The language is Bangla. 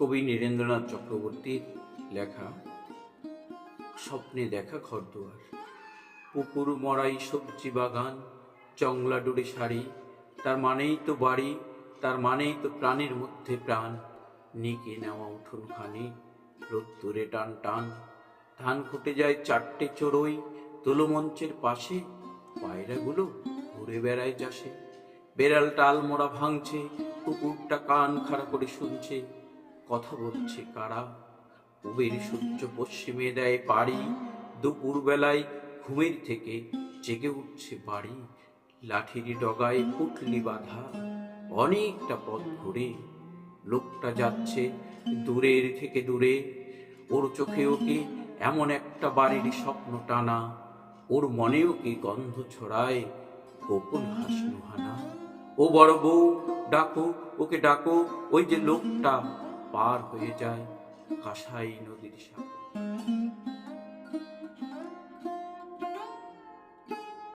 কবি নীরেন্দ্রনাথ চক্রবর্তীর লেখা স্বপ্নে দেখা ঘরদুয়ার। পুকুর মরাই সবজি বাগান, জংলা ডুরে শাড়ি, তার মানেই তো বাড়ি, তার মানেই তো প্রাণের মধ্যে প্রাণ। নিকে নেওয়া উঠোনখানি রোদ্দুরে টান টান, ধান ফুটে যায় চারটে চড়ুই তুলোমঞ্চের পাশে, পায়রাগুলো ঘুরে বেড়ায় চাষে। বেড়ালটা আলমোড়া ভাঙছে, কুকুরটা কান খাড়া করে শুনছে। কথা বলছে কারা? উবের সূর্য পশ্চিমে দেয় পাড়ি, দুপুর বেলায় ঘুমের থেকে জেগে উঠছে বাড়ি। লাঠির ডগায় পুটলি বাঁধা অনেকটা পথ ঘুরে, লোকটা যাচ্ছে দূরের থেকে দূরে। ওর চোখেও কি এমন একটা বাড়ির স্বপ্ন টানা, ওর মনেও কি গন্ধ ছড়ায় গোপন হাসনুহানা। ও বড় বউ, ডাকো, ওকে ডাকো, ওই যে লোকটা পার হয়ে যায় কাঁসাই নদীর সাগর।